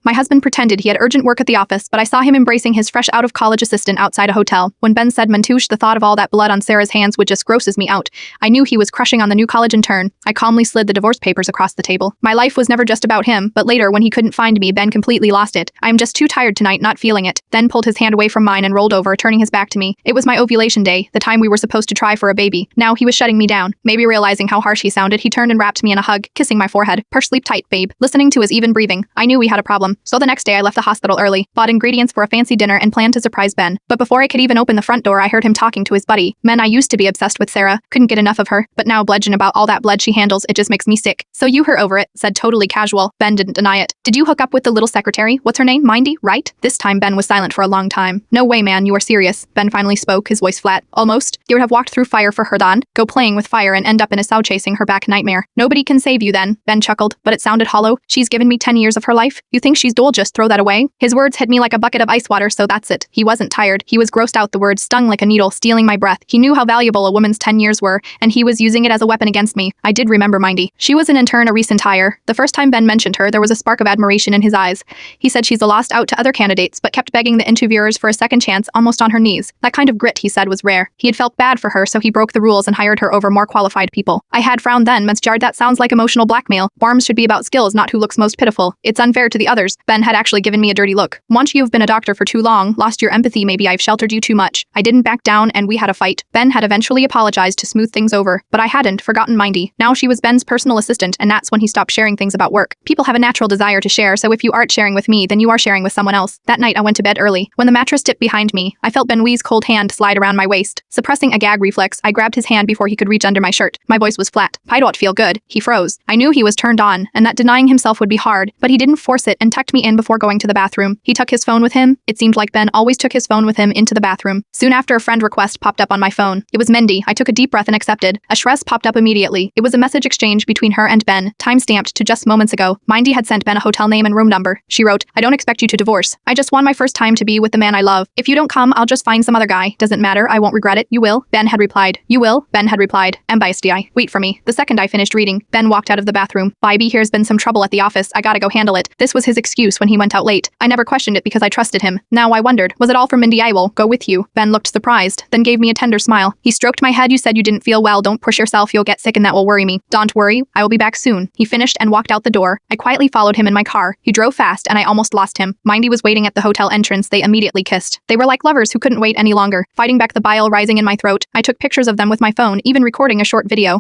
My husband pretended he had urgent work at the office, but I saw him embracing his fresh out-of-college assistant outside a hotel. When Ben said Mantouche, the thought of all that blood on Sarah's hands would just grosses me out. I knew he was crushing on the new college intern. I calmly slid the divorce papers across the table. My life was never just about him, but later when he couldn't find me, Ben completely lost it. I am just too tired tonight, not feeling it. Then pulled his hand away from mine and rolled over, turning his back to me. It was my ovulation day, the time we were supposed to try for a baby. Now he was shutting me down. Maybe realizing how harsh he sounded, he turned and wrapped me in a hug, kissing my forehead. Sleep tight, babe. Listening to his even breathing, I knew we had a problem. So the next day I left the hospital early, bought ingredients for a fancy dinner and planned to surprise Ben. But before I could even open the front door, I heard him talking to his buddy. I used to be obsessed with Sarah, couldn't get enough of her, but now bludgeon about all that blood she handles, it just makes me sick. So you her over it, said totally casual. Ben didn't deny it. Did you hook up with the little secretary? What's her name? Mindy, right? This time Ben was silent for a long time. No way, man, you are serious. Ben finally spoke, his voice flat. Almost. You would have walked through fire for her, Don. Go playing with fire and end up in a cell chasing her back nightmare. Nobody can save you then. Ben chuckled, but it sounded hollow. She's given me 10 years of her life. You think she's dull? Just throw that away? His words hit me like a bucket of ice water, so that's it. He wasn't tired. He was grossed out. The words stung like a needle, stealing my breath. He knew how valuable a woman's 10 years were, and he was using it as a weapon against me. I did remember Mindy. She was an intern, a recent hire. The first time Ben mentioned her, there was a spark of admiration in his eyes. He said she's a lost out to other candidates, but kept begging the interviewers for a second chance, almost on her knees. That kind of grit, he said, was rare. He had felt bad for her, so he broke the rules and hired her over more qualified people. I had frowned then, Jarred, that sounds like emotional blackmail. Barms should be about skills, not who looks most pitiful. It's unfair to the others. Ben had actually given me a dirty look. Once you've been a doctor for too long, lost your empathy, maybe I've sheltered you too much. I didn't back down and we had a fight. Ben had eventually apologized to smooth things over, but I hadn't forgotten Mindy. Now she was Ben's personal assistant, and that's when he stopped sharing things about work. People have a natural desire to share, so if you aren't sharing with me, then you are sharing with someone else. That night I went to bed early. When the mattress tipped behind me, I felt Benoit's cold hand slide around my waist. Suppressing a gag reflex, I grabbed his hand before he could reach under my shirt. My voice was flat. I don't feel good. He froze. I knew he was turned on, and that denying himself would be hard, but he didn't force it and tucked me in before going to the bathroom. He took his phone with him. It seemed like Ben always took his phone with him into the bathroom. Soon after, a friend request popped up on my phone. It was Mindy. I took a deep breath and accepted. A shrez popped up immediately. It was a message exchange between her and Ben, time-stamped to just moments ago. Mindy had sent Ben a hotel name and room number. She wrote, I don't expect you to divorce. I just want my first time to be with the man I love. If you don't come, I'll just find some other guy. Doesn't matter. I won't regret it. You will? Ben had replied. You will? Ben had replied. MBSDI. Wait for me. The second I finished reading, Ben walked out of the bathroom. Bybee, here's been some trouble at the office. I gotta go handle it. This was his excuse when he went out late. I never questioned it because I trusted him. Now I wondered, was it all for Mindy? I will go with you. Ben looked surprised, then gave me a tender smile. He stroked my head. You said you didn't feel well. Don't push yourself. You'll get sick and that will worry me. Don't worry. I will be back soon. He finished and walked out the door. I quietly followed him in my car. He drove fast and I almost lost him. Mindy was waiting at the hotel entrance. They immediately kissed. They were like lovers who couldn't wait any longer. Fighting back the bile rising in my throat, I took pictures of them with my phone, even recording a short video.